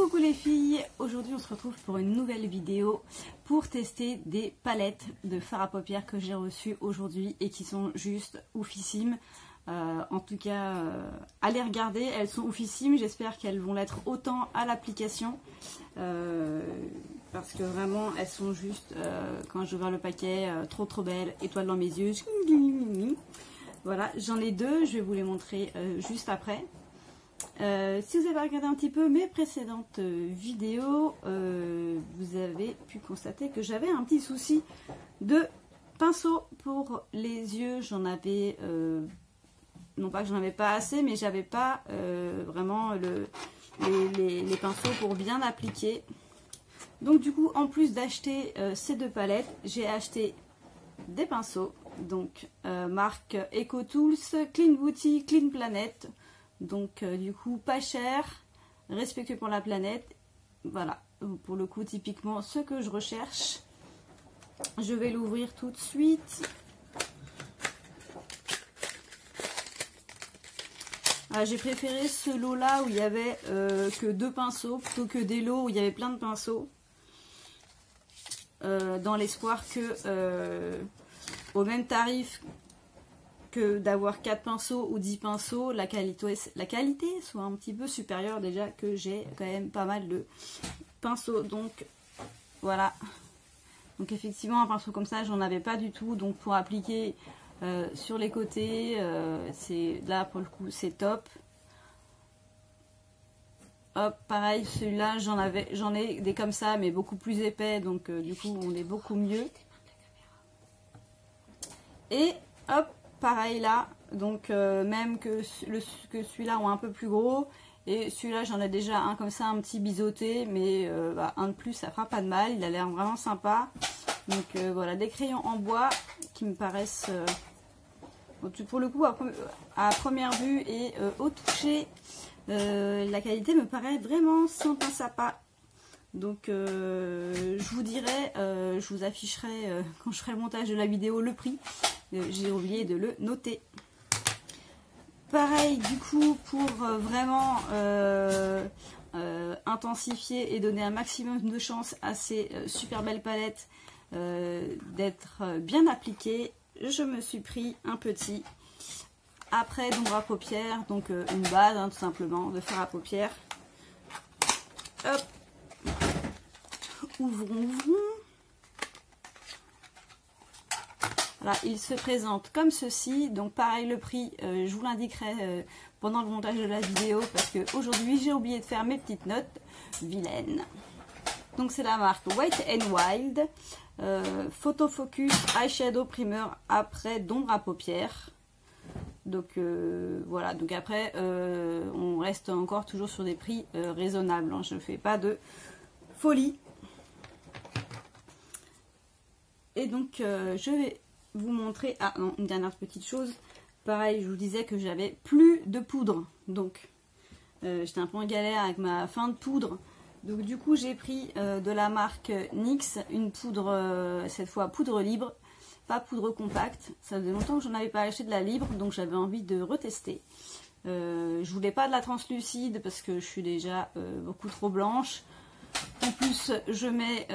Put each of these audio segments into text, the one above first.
Coucou les filles, aujourd'hui on se retrouve pour une nouvelle vidéo pour tester des palettes de fard à paupières que j'ai reçues aujourd'hui et qui sont juste oufissimes. En tout cas, allez regarder, elles sont oufissimes, j'espère qu'elles vont l'être autant à l'application. Parce que vraiment elles sont juste, quand j'ouvre le paquet, trop belles, étoiles dans mes yeux. Voilà, j'en ai deux, je vais vous les montrer juste après. Si vous avez regardé un petit peu mes précédentes vidéos, vous avez pu constater que j'avais un petit souci de pinceau pour les yeux. J'en avais, non pas que j'en avais pas assez, mais j'avais pas vraiment les pinceaux pour bien appliquer. Donc du coup, en plus d'acheter ces deux palettes, j'ai acheté des pinceaux. Donc marque EcoTools, Clean Beauty, Clean Planet. Donc du coup pas cher, respectueux pour la planète. Voilà, pour le coup typiquement ce que je recherche. Je vais l'ouvrir tout de suite. J'ai préféré ce lot là où il y avait que deux pinceaux plutôt que des lots où il y avait plein de pinceaux. Dans l'espoir que au même tarif que d'avoir 4 pinceaux ou 10 pinceaux, la qualité soit un petit peu supérieure, déjà que j'ai quand même pas mal de pinceaux. Donc voilà, donc effectivement un pinceau comme ça j'en avais pas du tout, donc pour appliquer sur les côtés, c'est là pour le coup c'est top. Hop, pareil, celui-là j'en ai des comme ça mais beaucoup plus épais, donc du coup on est beaucoup mieux. Et hop, pareil là, donc même que celui-là ont un peu plus gros, et celui-là j'en ai déjà un comme ça, un petit biseauté, mais un de plus ça fera pas de mal, il a l'air vraiment sympa. Donc voilà, des crayons en bois qui me paraissent pour le coup à première vue et au toucher, la qualité me paraît vraiment sympa. Donc je vous dirai, je vous afficherai quand je ferai le montage de la vidéo le prix. J'ai oublié de le noter. Pareil du coup pour vraiment intensifier et donner un maximum de chance à ces super belles palettes d'être bien appliquées, je me suis pris un petit après d'ombre à paupières, donc une base tout simplement de fard à paupières. Hop, ouvrons. Voilà, il se présente comme ceci. Donc pareil, le prix, je vous l'indiquerai pendant le montage de la vidéo, parce que aujourd'hui j'ai oublié de faire mes petites notes vilaines. Donc c'est la marque Wet n Wild, Photo Focus Eyeshadow Primer après d'ombre à paupières. Donc voilà, donc après on reste encore toujours sur des prix raisonnables, hein. Je ne fais pas de folie. Et donc je vais vous montrer, non, une dernière petite chose. Pareil, je vous disais que j'avais plus de poudre, donc j'étais un peu en galère avec ma fin de poudre. Donc du coup j'ai pris de la marque NYX une poudre, cette fois poudre libre, pas poudre compacte. Ça faisait longtemps que j'en avais pas acheté de la libre, donc j'avais envie de retester. Je voulais pas de la translucide parce que je suis déjà beaucoup trop blanche. En plus je mets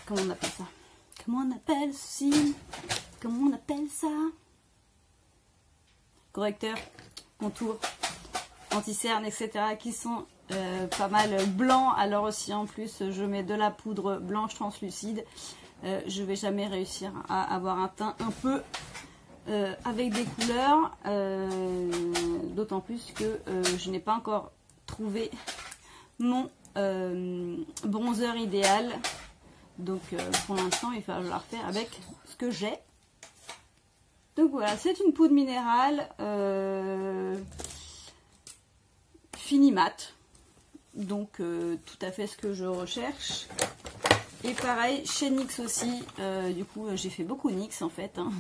comment on appelle ça? Comment on appelle ceci? Comment on appelle ça? Correcteur, contour, anti-cerne, etc. qui sont pas mal blancs. Alors aussi en plus je mets de la poudre blanche translucide. Je vais jamais réussir à avoir un teint un peu avec des couleurs. D'autant plus que je n'ai pas encore trouvé mon bronzer idéal. Donc pour l'instant il va falloir faire avec ce que j'ai. Donc voilà, c'est une poudre minérale fini mat. Donc tout à fait ce que je recherche. Et pareil chez NYX aussi, du coup j'ai fait beaucoup NYX en fait, hein.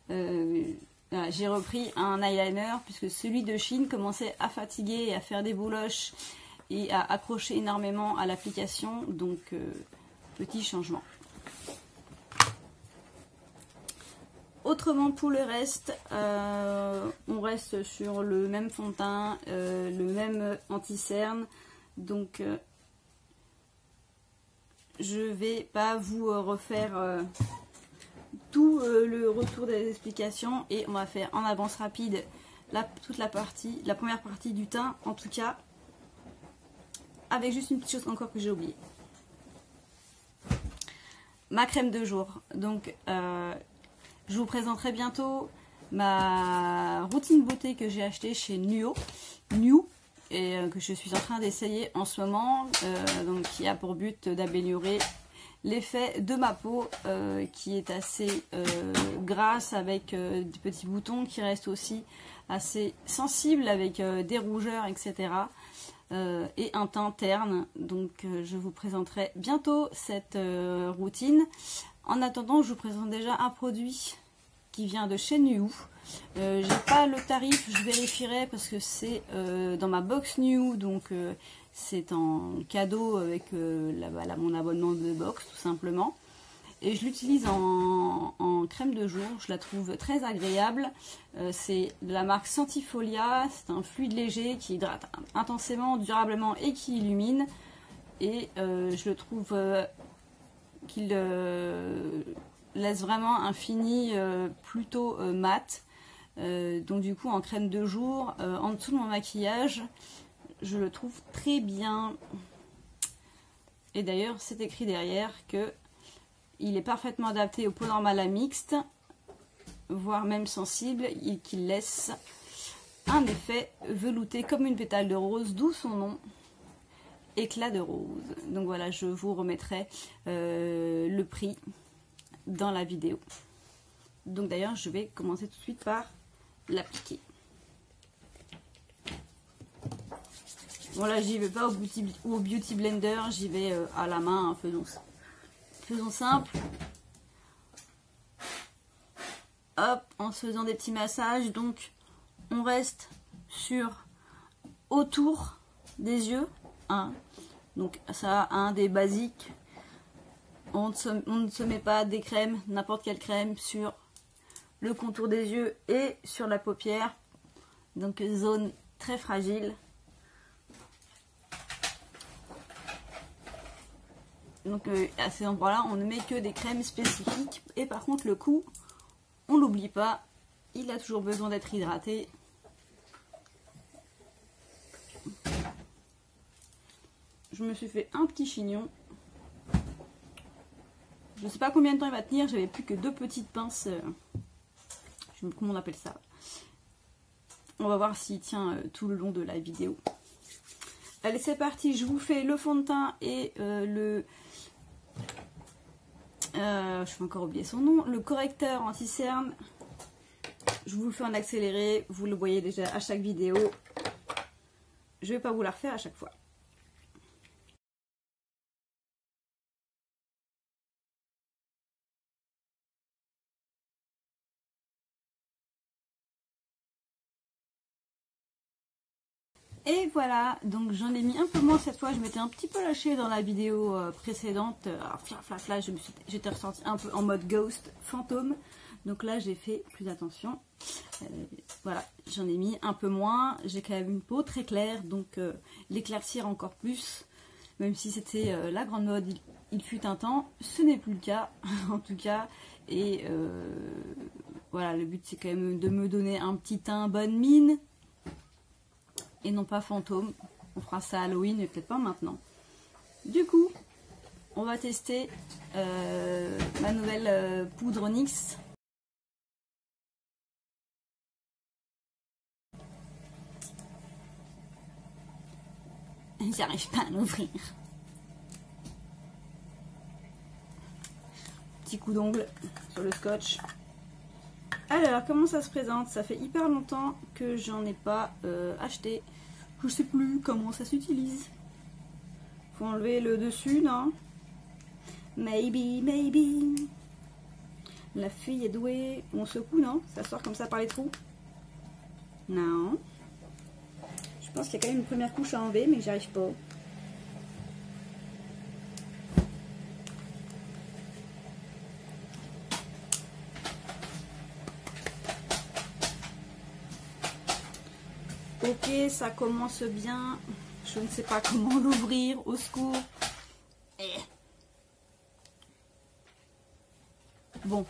Voilà, j'ai repris un eyeliner puisque celui de Chine commençait à fatiguer et à faire des bouloches et à accrocher énormément à l'application. Donc petit changement. Autrement pour le reste, on reste sur le même fond de teint, le même anti-cerne. Donc je vais pas vous refaire tout le retour des explications et on va faire en avance rapide toute la première partie du teint en tout cas, avec juste une petite chose encore que j'ai oublié. Ma crème de jour. Donc je vous présenterai bientôt ma routine beauté que j'ai achetée chez New et que je suis en train d'essayer en ce moment, donc qui a pour but d'améliorer l'effet de ma peau qui est assez grasse avec des petits boutons qui restent aussi assez sensibles avec des rougeurs, etc. Et un teint terne. Donc je vous présenterai bientôt cette routine. En attendant, je vous présente déjà un produit qui vient de chez New. J'ai pas le tarif, je vérifierai parce que c'est dans ma box New, donc c'est en cadeau avec mon abonnement de box tout simplement. Et je l'utilise en crème de jour, je la trouve très agréable. C'est de la marque Santifolia, c'est un fluide léger qui hydrate intensément, durablement et qui illumine. Et je le trouve qu'il laisse vraiment un fini plutôt mat. Donc du coup en crème de jour, en dessous de mon maquillage, je le trouve très bien. Et d'ailleurs c'est écrit derrière que il est parfaitement adapté aux peaux normales à mixtes, voire même sensibles, et qu'il laisse un effet velouté comme une pétale de rose, d'où son nom, éclat de rose. Donc voilà, je vous remettrai le prix dans la vidéo. Donc d'ailleurs, je vais commencer tout de suite par l'appliquer. Bon là, j'y vais pas au Beauty Blender, j'y vais à la main, hein, faisons simple. Hop, en se faisant des petits massages. Donc on reste sur autour des yeux, hein. Donc ça, un des basiques. On ne se met pas des crèmes, n'importe quelle crème, sur le contour des yeux et sur la paupière. Donc zone très fragile. Donc à ces endroits-là, on ne met que des crèmes spécifiques. Et par contre, le cou, on l'oublie pas, il a toujours besoin d'être hydraté. Je me suis fait un petit chignon. Je ne sais pas combien de temps il va tenir, j'avais plus que 2 petites pinces. Je sais pas comment on appelle ça. On va voir s'il tient tout le long de la vidéo. Allez, c'est parti, je vous fais le fond de teint et je vais encore oublier son nom, le correcteur anti-cerne. Je vous le fais en accéléré, vous le voyez déjà à chaque vidéo. Je ne vais pas vous la refaire à chaque fois. Et voilà, donc j'en ai mis un peu moins cette fois, je m'étais un petit peu lâchée dans la vidéo précédente, j'étais ressortie un peu en mode ghost, fantôme, donc là j'ai fait plus attention, voilà, j'en ai mis un peu moins, j'ai quand même une peau très claire, donc l'éclaircir encore plus, même si c'était la grande mode, il fut un temps, ce n'est plus le cas, en tout cas, et voilà, le but c'est quand même de me donner un petit teint bonne mine, et non pas fantôme. On fera ça à Halloween, mais peut-être pas maintenant. Du coup, on va tester ma nouvelle poudre NYX. J'arrive pas à l'ouvrir. Petit coup d'ongle sur le scotch. Alors, comment ça se présente? Ça fait hyper longtemps que j'en ai pas acheté. Je sais plus comment ça s'utilise. Faut enlever le dessus, non? Maybe, maybe. La fille est douée. On secoue, non? Ça sort comme ça par les trous? Non. Je pense qu'il y a quand même une première couche à enlever, mais j'y arrive pas. Ok, ça commence bien. Je ne sais pas comment l'ouvrir, au secours. Bon,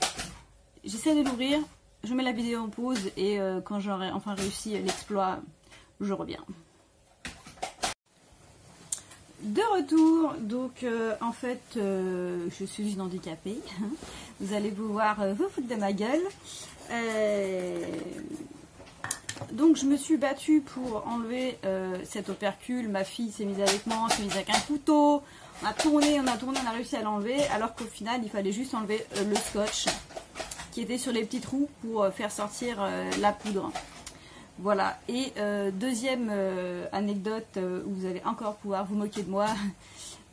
j'essaie de l'ouvrir. Je mets la vidéo en pause et quand j'aurai enfin réussi l'exploit, je reviens. De retour, donc en fait je suis une handicapée, vous allez pouvoir vous foutre de ma gueule. Donc je me suis battue pour enlever cet opercule, ma fille s'est mise avec moi, s'est mise avec un couteau, on a tourné, on a réussi à l'enlever, alors qu'au final il fallait juste enlever le scotch qui était sur les petits trous pour faire sortir la poudre. Voilà, et deuxième anecdote où vous allez encore pouvoir vous moquer de moi,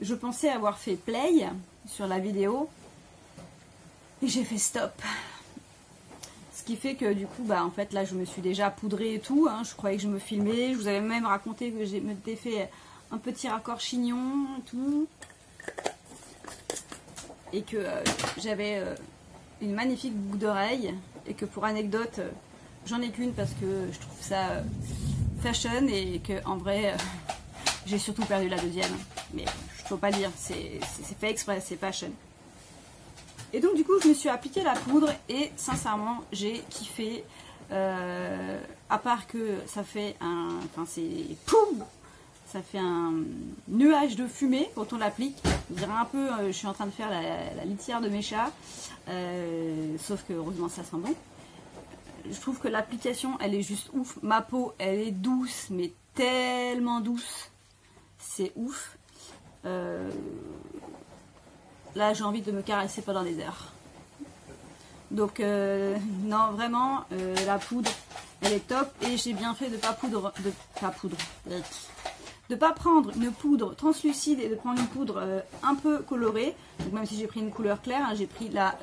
je pensais avoir fait play sur la vidéo et j'ai fait stop. Ce qui fait que du coup, bah en fait là je me suis déjà poudrée et tout, hein, je croyais que je me filmais, je vous avais même raconté que je m'étais fait un petit raccord chignon et tout. Et que j'avais une magnifique boucle d'oreille et que pour anecdote... J'en ai qu'une parce que je trouve ça fashion et que en vrai j'ai surtout perdu la deuxième. Mais je peux pas dire, c'est fait exprès, c'est fashion. Et donc du coup je me suis appliqué la poudre et sincèrement j'ai kiffé. À part que ça fait un... Enfin c'est... Poum, ça fait un nuage de fumée quand on l'applique. On dirait un peu, je suis en train de faire la litière de mes chats. Sauf que heureusement ça sent bon. Je trouve que l'application elle est juste ouf. Ma peau elle est douce mais tellement douce. C'est ouf. Là j'ai envie de me caresser pendant des heures. Donc non vraiment la poudre elle est top. Et j'ai bien fait de pas prendre une poudre translucide et de prendre une poudre un peu colorée. Donc même si j'ai pris une couleur claire, hein, j'ai pris la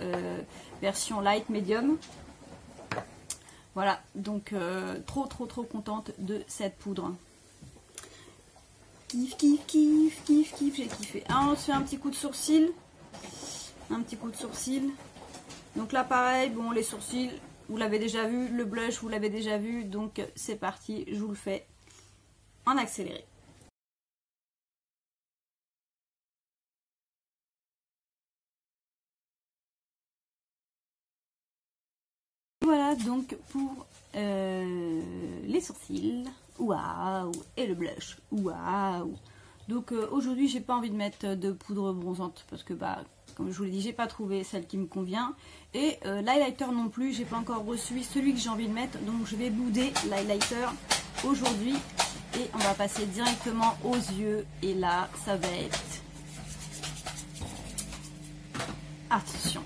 version light medium. Voilà, donc trop contente de cette poudre. Kiff, j'ai kiffé. Ah, on se fait un petit coup de sourcil. Donc là pareil, bon les sourcils, vous l'avez déjà vu, le blush, vous l'avez déjà vu. Donc c'est parti, je vous le fais en accéléré. Voilà donc pour les sourcils, waouh, et le blush, waouh. Donc aujourd'hui j'ai pas envie de mettre de poudre bronzante parce que bah comme je vous l'ai dit j'ai pas trouvé celle qui me convient. Et l'highlighter non plus, j'ai pas encore reçu celui que j'ai envie de mettre, donc je vais bouder l'highlighter aujourd'hui. Et on va passer directement aux yeux et là ça va être... Attention,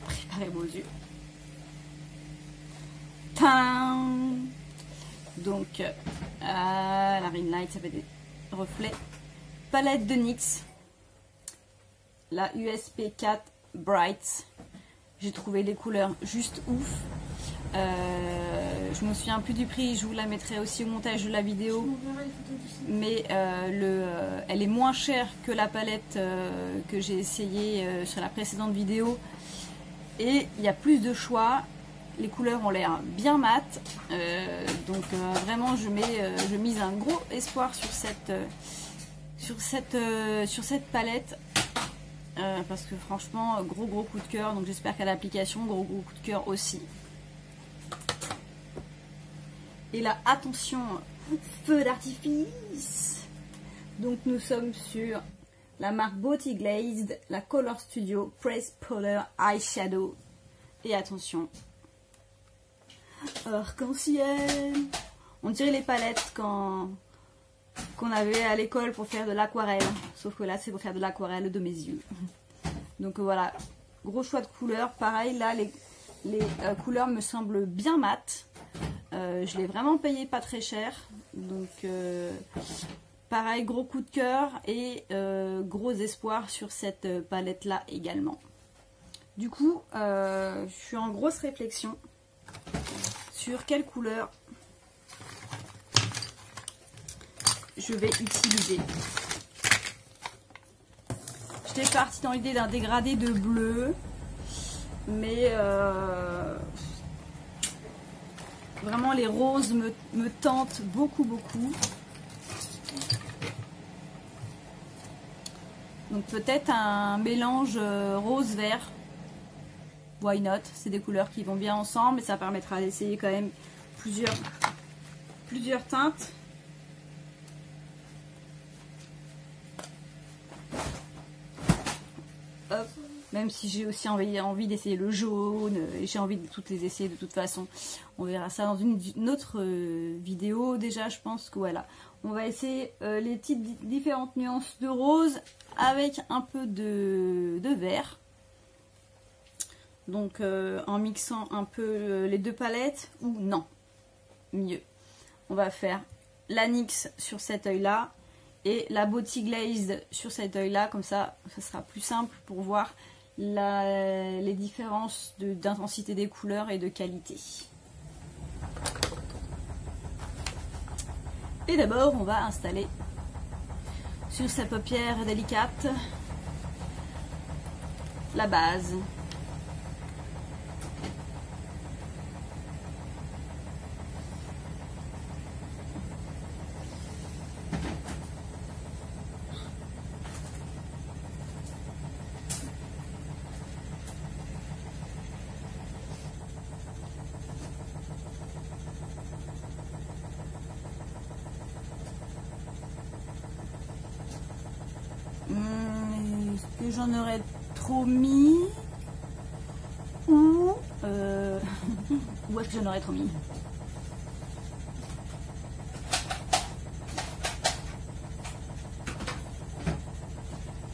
préparez vos yeux. Donc la ring light, ça fait des reflets. Palette de NYX, la USP 4 Bright. J'ai trouvé les couleurs juste ouf. Je me souviens plus du prix, je vous la mettrai aussi au montage de la vidéo. Mais elle est moins chère que la palette que j'ai essayé sur la précédente vidéo. Et il y a plus de choix. Les couleurs ont l'air bien mat, donc vraiment je mise un gros espoir sur cette palette parce que franchement gros coup de cœur. Donc j'espère qu'à l'application gros coup de cœur aussi. Et là attention, feu d'artifice. Donc nous sommes sur la marque Beauty Glazed, la Color Studio Press Powder Eyeshadow. Et attention, arc-en-ciel. On dirait les palettes qu'on avait à l'école pour faire de l'aquarelle. Sauf que là, c'est pour faire de l'aquarelle de mes yeux. Donc voilà, gros choix de couleurs. Pareil, là, les couleurs me semblent bien mates. Je l'ai vraiment payé pas très cher. Donc pareil, gros coup de cœur et gros espoir sur cette palette-là également. Du coup, je suis en grosse réflexion sur quelle couleur je vais utiliser. J'étais partie dans l'idée d'un dégradé de bleu, mais Vraiment, les roses me tentent beaucoup. Donc peut-être un mélange rose-vert. Why not? C'est des couleurs qui vont bien ensemble et ça permettra d'essayer quand même plusieurs teintes. Hop. Même si j'ai aussi envie d'essayer le jaune, et j'ai envie de toutes les essayer de toute façon. On verra ça dans une autre vidéo. Déjà, je pense que voilà. On va essayer les petites différentes nuances de rose avec un peu de vert. Donc, en mixant un peu les deux palettes, ou non, mieux. On va faire la NYX sur cet œil-là et la Beauty Glazed sur cet œil-là. Comme ça, ça sera plus simple pour voir les différences d'intensité des couleurs et de qualité. Et d'abord, on va installer sur sa paupière délicate la base. Est-ce que j'en aurais trop mis ou où est-ce que j'en aurais trop mis?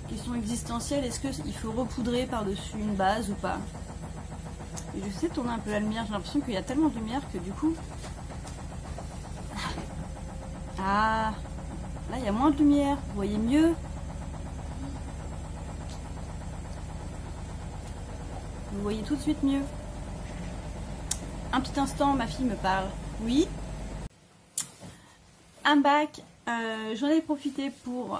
Question existentielle, est-ce qu'il faut repoudrer par-dessus une base ou pas? Et je sais tourner un peu la lumière, j'ai l'impression qu'il y a tellement de lumière que du coup... Ah, là il y a moins de lumière, vous voyez mieux? Vous voyez tout de suite mieux. Un petit instant, ma fille me parle. Oui. I'm back. J'en ai profité pour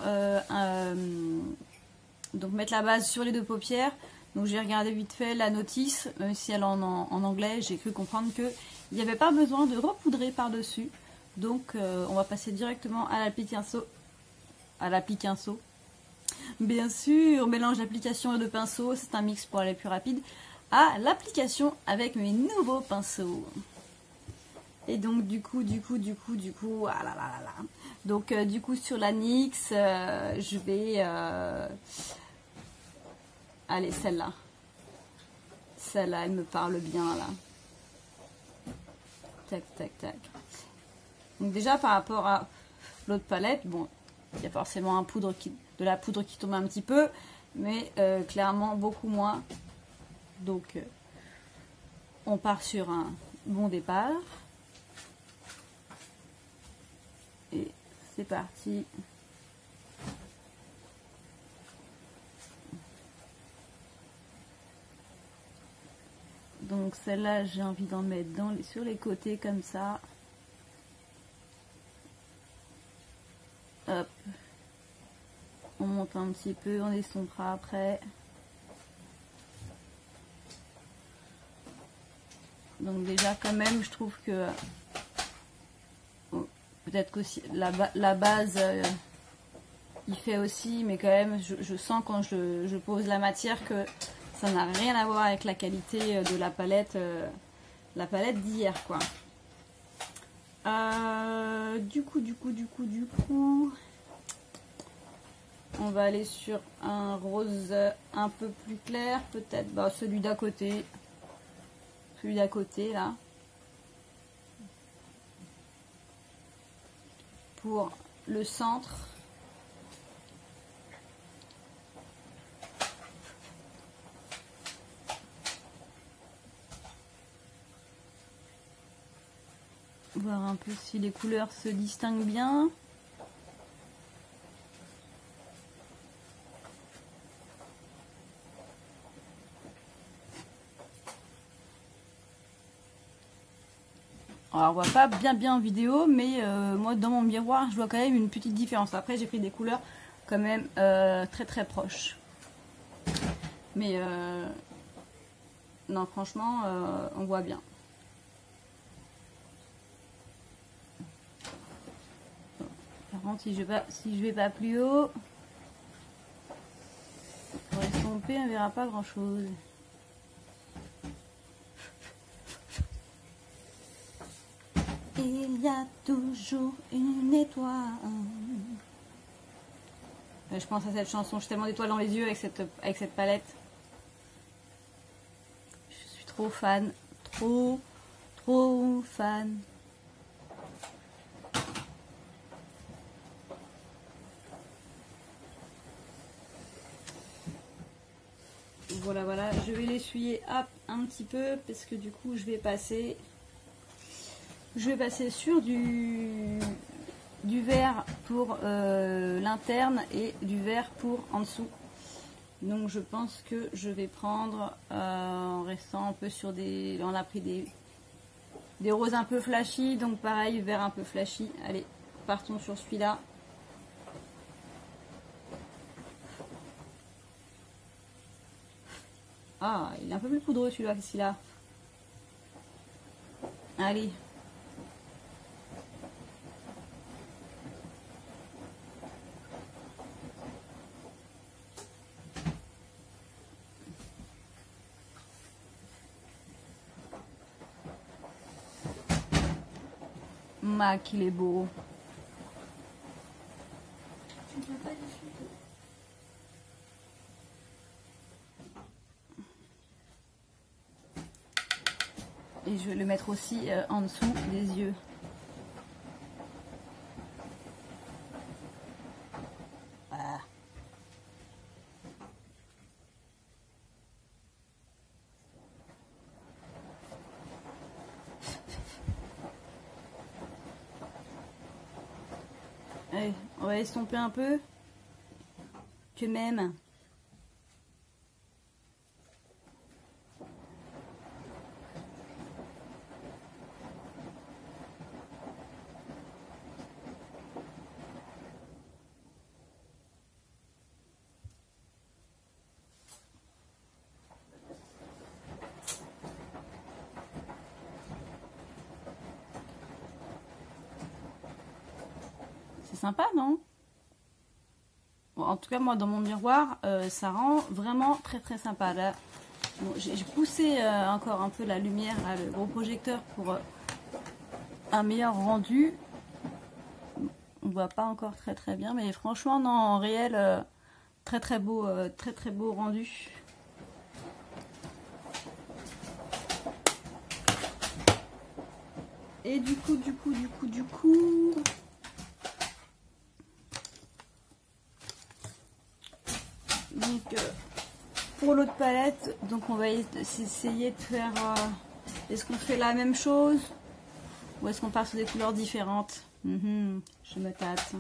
donc mettre la base sur les deux paupières. Donc j'ai regardé vite fait la notice, si elle est en anglais, j'ai cru comprendre qu'il n'y avait pas besoin de repoudrer par-dessus. Donc on va passer directement à l'applique-pinceau. Bien sûr, mélange d'application et de pinceau, c'est un mix pour aller plus rapide. À l'application avec mes nouveaux pinceaux. Et donc du coup, ah là là là là. Donc du coup sur la NYX, je vais... Allez, celle-là. Celle-là, elle me parle bien là. Tac, tac, tac. Donc déjà par rapport à l'autre palette, bon, il y a forcément de la poudre qui tombe un petit peu, mais clairement beaucoup moins. Donc on part sur un bon départ. Et c'est parti. Donc celle-là, j'ai envie d'en mettre sur les côtés comme ça. Hop. On monte un petit peu, on estompera après. Donc déjà quand même, je trouve que peut-être qu'aussi la base il fait aussi, mais quand même je sens quand je pose la matière que ça n'a rien à voir avec la qualité de la palette d'hier quoi. Du coup on va aller sur un rose un peu plus clair, peut-être celui d'à côté. Celui d'à côté là. Pour le centre. Voir un peu si les couleurs se distinguent bien. Alors on voit pas bien en vidéo, mais moi dans mon miroir je vois quand même une petite différence. Après j'ai pris des couleurs quand même très proches. Mais non franchement on voit bien. contre, si je vais pas plus haut, pour estomper, on verra pas grand chose. Il y a toujours une étoile. Je pense à cette chanson, j'ai tellement d'étoiles dans les yeux avec cette palette. Je suis trop fan, trop fan. Voilà, je vais l'essuyer un petit peu parce que du coup je vais passer sur du vert pour l'interne et du vert pour en dessous. Donc je pense que je vais prendre en restant un peu sur des... On a pris des roses un peu flashy, donc pareil, vert un peu flashy. Allez, partons sur celui-là. Ah, il est un peu plus poudreux celui-là que celui-là. Allez. Qu'il est beau. Et je vais le mettre aussi en dessous des yeux. Voilà. Allez, on va estomper un peu. Que même. C'est sympa, non? Bon, en tout cas, moi, dans mon miroir, ça rend vraiment très sympa. Là, bon, j'ai poussé encore un peu la lumière, là, le gros projecteur pour un meilleur rendu. On voit pas encore très bien, mais franchement, non, en réel, très beau rendu. Et du coup, donc pour l'autre palette, donc on va essayer de faire. Est-ce qu'on fait la même chose ou est-ce qu'on part sur des couleurs différentes? Je me tâte.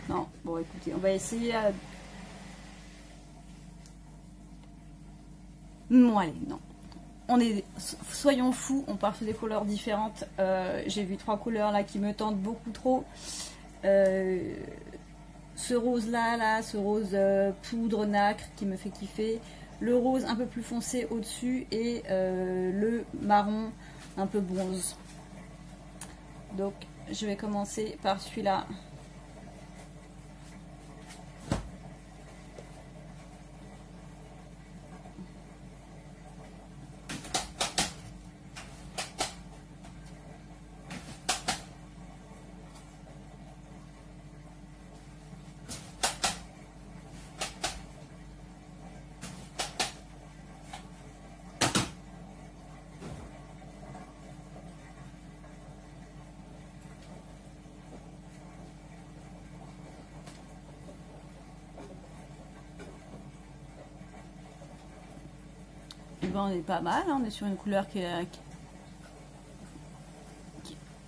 Non, bon écoutez, on va essayer. Non, allez, non. Soyons fous, on part sur des couleurs différentes. J'ai vu 3 couleurs là qui me tentent beaucoup trop. Ce rose là, ce rose poudre nacre qui me fait kiffer. Le rose un peu plus foncé au-dessus et le marron un peu bronze. Donc je vais commencer par celui-là. On est pas mal, hein, on est sur une couleur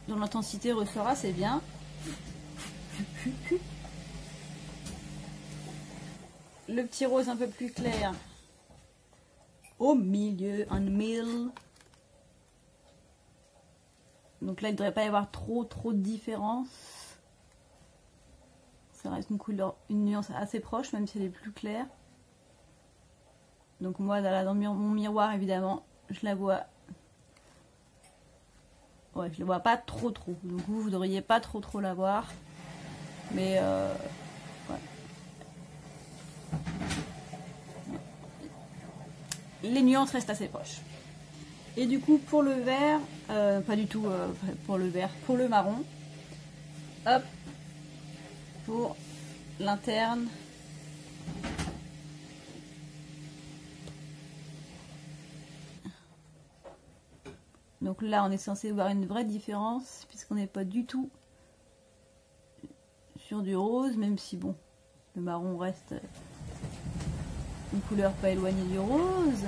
dont l'intensité ressort assez bien. Le petit rose un peu plus clair au milieu, en mille. Donc là, il ne devrait pas y avoir trop de différence. Ça reste une nuance assez proche, même si elle est plus claire. Donc moi, dans mon miroir, évidemment, je la vois ouais, je le vois pas trop. Donc vous devriez pas trop la voir. Mais ouais. Les nuances restent assez proches. Et du coup, pour le vert, pas du tout pour le vert, pour le marron, hop, pour l'interne. Donc là, on est censé voir une vraie différence, puisqu'on n'est pas du tout sur du rose, même si bon, le marron reste une couleur pas éloignée du rose.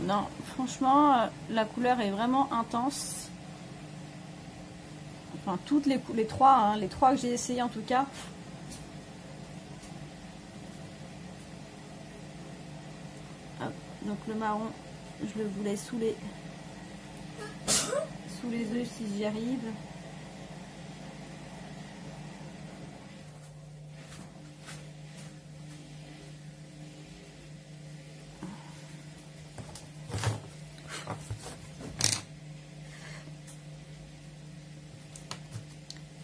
Non, franchement, la couleur est vraiment intense. Enfin, toutes les trois, hein, les trois que j'ai essayé en tout cas. Hop, donc le marron, je le voulais sous les yeux si j'y arrive.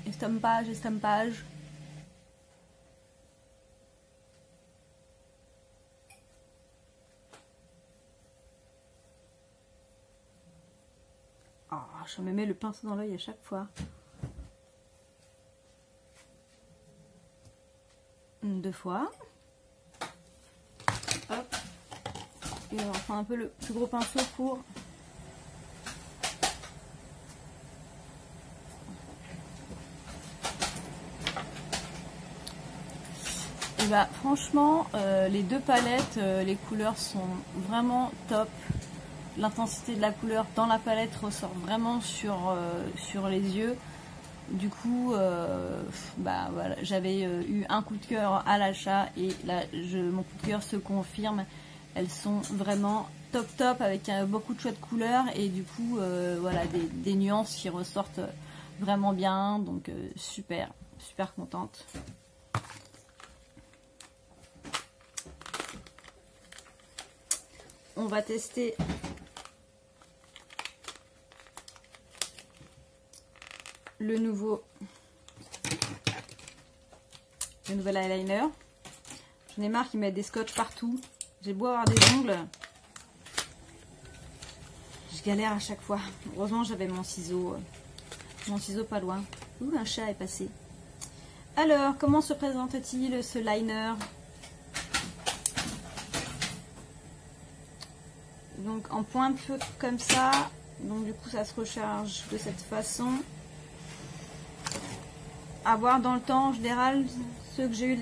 Estampage. Oh, je me mets le pinceau dans l'œil à chaque fois. 2 fois. Hop. Et on va prendre un peu le plus gros pinceau pour... Et bah franchement, les deux palettes, les couleurs sont vraiment top. L'intensité de la couleur dans la palette ressort vraiment sur les yeux. Du coup, bah voilà, j'avais eu un coup de cœur à l'achat et là, mon coup de cœur se confirme. Elles sont vraiment top avec beaucoup de choix de couleurs et du coup, voilà, des nuances qui ressortent vraiment bien. Donc super contente. On va tester le nouvel eyeliner. J'en ai marre qu'ils mettent des scotch partout. J'ai beau avoir des ongles, je galère à chaque fois. Heureusement j'avais mon ciseau pas loin. Ouh, un chat est passé. Alors, comment se présente-t-il ce liner? Donc en point de feu comme ça. Donc du coup ça se recharge de cette façon. À voir dans le temps, en général, ceux que j'ai eu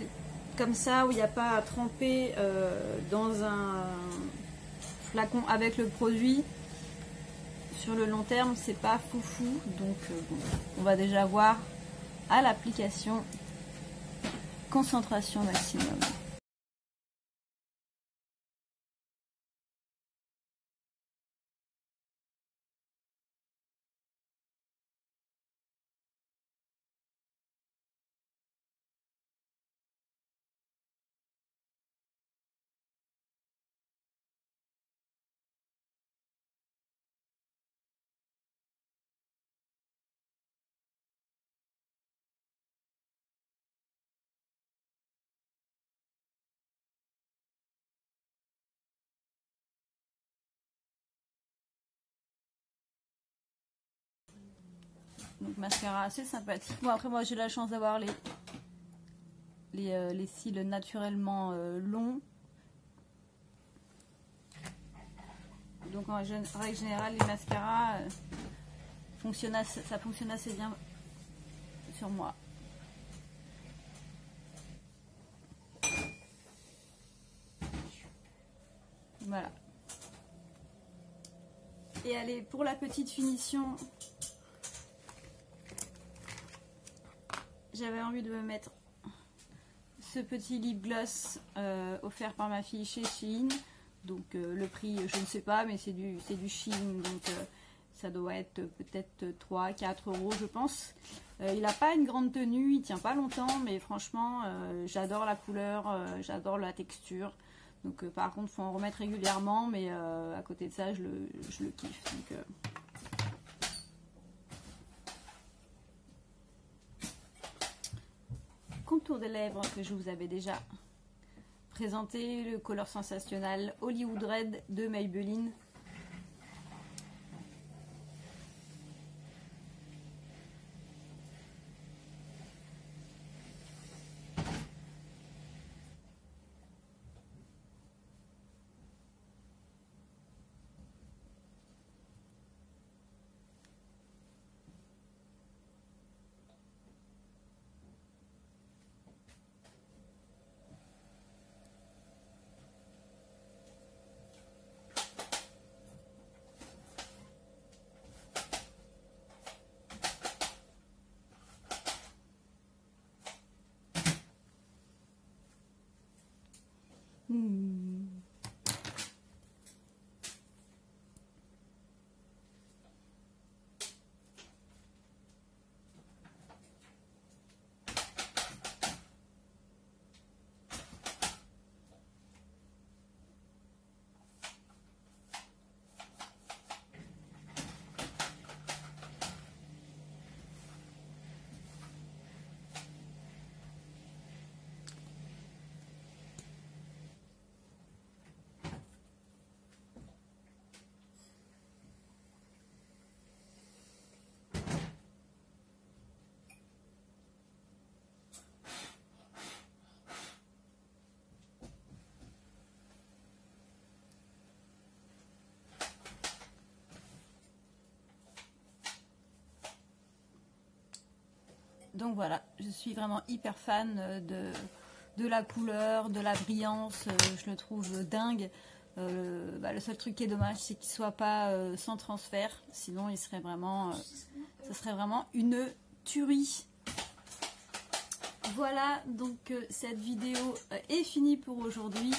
comme ça, où il n'y a pas à tremper dans un flacon avec le produit, sur le long terme, c'est pas foufou. Donc bon, on va déjà voir à l'application concentration maximum. Donc mascara assez sympathique. Bon après moi j'ai la chance d'avoir les cils naturellement longs. Donc en règle générale les mascaras ça fonctionne assez bien sur moi. Voilà. Et allez, pour la petite finition, j'avais envie de me mettre ce petit lip gloss offert par ma fille chez Shein. Donc le prix, je ne sais pas, mais c'est du Shein, donc ça doit être peut-être 3-4 € je pense. Il n'a pas une grande tenue, il tient pas longtemps, mais franchement, j'adore la couleur, j'adore la texture. Donc par contre, il faut en remettre régulièrement, mais à côté de ça, je le kiffe. Donc, contour des lèvres que je vous avais déjà présenté, le Color Sensationnel Hollywood Red de Maybelline. Donc voilà, je suis vraiment hyper fan de la couleur, de la brillance, je le trouve dingue. Le seul truc qui est dommage, c'est qu'il ne soit pas sans transfert, sinon il serait vraiment, ce serait vraiment une tuerie. Voilà, donc cette vidéo est finie pour aujourd'hui.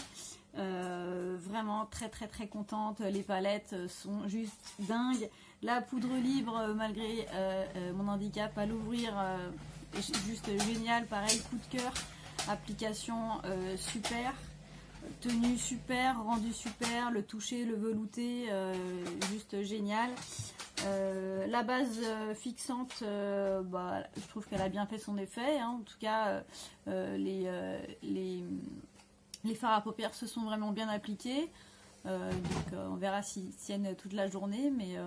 Vraiment très contente, les palettes sont juste dingues. La poudre libre, malgré mon handicap à l'ouvrir, est juste génial. Pareil, coup de cœur. Application super, tenue super, rendu super, le toucher, le velouté, juste génial. La base fixante, je trouve qu'elle a bien fait son effet, hein. En tout cas, les fards à paupières se sont vraiment bien appliqués. Donc on verra s'ils tiennent toute la journée, mais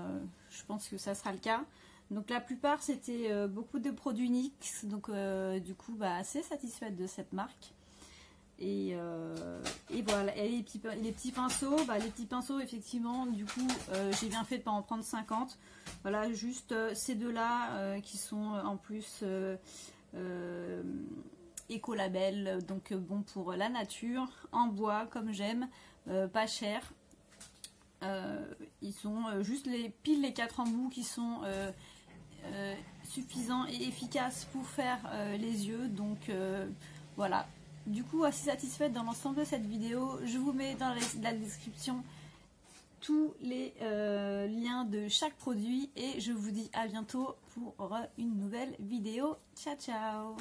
je pense que ça sera le cas. Donc la plupart c'était beaucoup de produits NYX, donc du coup assez satisfaite de cette marque. Et voilà, et les petits pinceaux, les petits pinceaux effectivement, du coup j'ai bien fait de pas en prendre 50. Voilà, juste ces deux-là qui sont en plus écolabel, donc bon pour la nature, en bois comme j'aime, pas cher. Ils sont juste les 4 embouts qui sont suffisants et efficaces pour faire les yeux. Donc voilà, du coup assez satisfaite dans l'ensemble de cette vidéo. Je vous mets dans la description tous les liens de chaque produit et je vous dis à bientôt pour une nouvelle vidéo. Ciao ciao.